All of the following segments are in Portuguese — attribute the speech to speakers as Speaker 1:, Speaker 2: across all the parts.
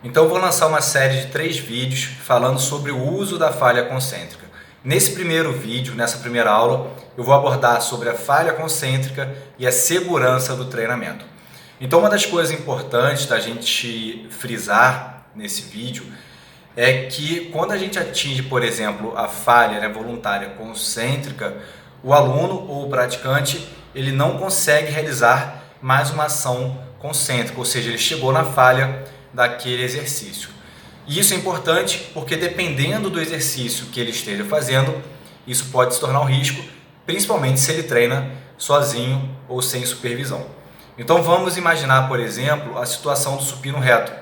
Speaker 1: Então eu vou lançar uma série de 3 vídeos falando sobre o uso da falha concêntrica. Nesse primeiro vídeo, nessa primeira aula, eu vou abordar sobre a falha concêntrica e a segurança do treinamento. Então uma das coisas importantes da gente frisar nesse vídeo é que quando a gente atinge, por exemplo, a falha voluntária concêntrica, o aluno ou o praticante ele não consegue realizar mais uma ação concêntrica, ou seja, ele chegou na falha daquele exercício. E isso é importante porque dependendo do exercício que ele esteja fazendo, isso pode se tornar um risco, principalmente se ele treina sozinho ou sem supervisão. Então vamos imaginar, por exemplo, a situação do supino reto.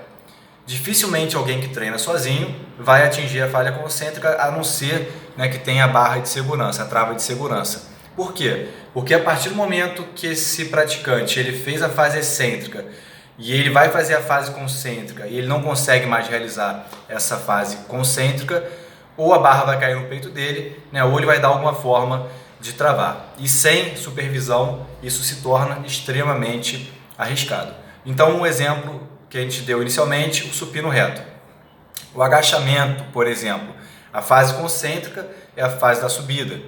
Speaker 1: Dificilmente alguém que treina sozinho vai atingir a falha concêntrica, a não ser que tenha a barra de segurança, a trava de segurança. Por quê? Porque a partir do momento que esse praticante ele fez a fase excêntrica e ele vai fazer a fase concêntrica e ele não consegue mais realizar essa fase concêntrica, ou a barra vai cair no peito dele, ou ele vai dar alguma forma de travar. E sem supervisão, isso se torna extremamente arriscado. Então, um exemplo que a gente deu inicialmente, o supino reto. O agachamento, por exemplo, a fase concêntrica é a fase da subida.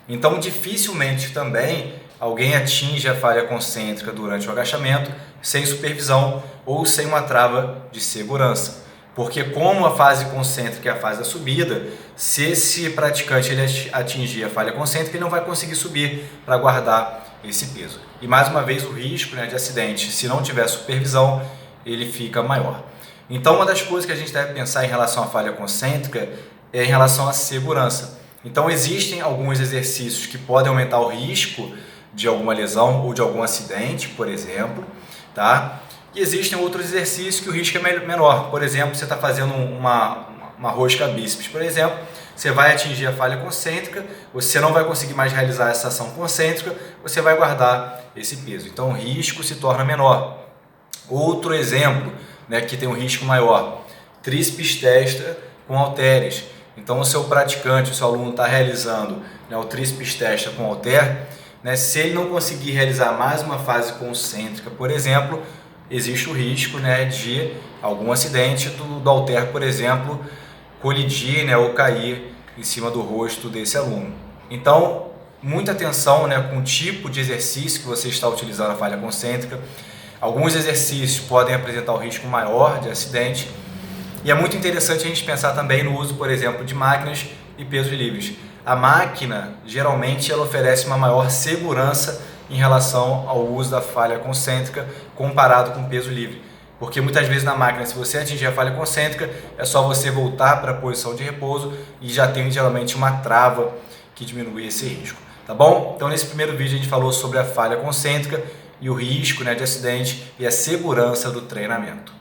Speaker 1: Então, dificilmente também alguém atinge a falha concêntrica durante o agachamento sem supervisão ou sem uma trava de segurança. Porque como a fase concêntrica é a fase da subida, se esse praticante ele atingir a falha concêntrica, ele não vai conseguir subir para guardar esse peso. E mais uma vez o risco de acidente, se não tiver supervisão, ele fica maior. Então uma das coisas que a gente deve pensar em relação à falha concêntrica é em relação à segurança. Então existem alguns exercícios que podem aumentar o risco de alguma lesão ou de algum acidente, por exemplo, tá? E existem outros exercícios que o risco é menor. Por exemplo, você está fazendo uma rosca bíceps, por exemplo, você vai atingir a falha concêntrica, você não vai conseguir mais realizar essa ação concêntrica, você vai guardar esse peso. Então o risco se torna menor. Outro exemplo, que tem um risco maior, tríceps testa com halteres. Então o seu praticante, o seu aluno está realizando o tríceps testa com halter, se ele não conseguir realizar mais uma fase concêntrica, por exemplo, existe o risco de algum acidente do halter, por exemplo, colidir ou cair em cima do rosto desse aluno. Então, muita atenção com o tipo de exercício que você está utilizando a falha concêntrica. Alguns exercícios podem apresentar um risco maior de acidente. E é muito interessante a gente pensar também no uso, por exemplo, de máquinas e pesos livres. A máquina, geralmente, ela oferece uma maior segurança em relação ao uso da falha concêntrica comparado com o peso livre. Porque muitas vezes na máquina, se você atingir a falha concêntrica, é só você voltar para a posição de repouso e já tem geralmente uma trava que diminui esse risco. Tá bom? Então nesse primeiro vídeo a gente falou sobre a falha concêntrica e o risco de acidente e a segurança do treinamento.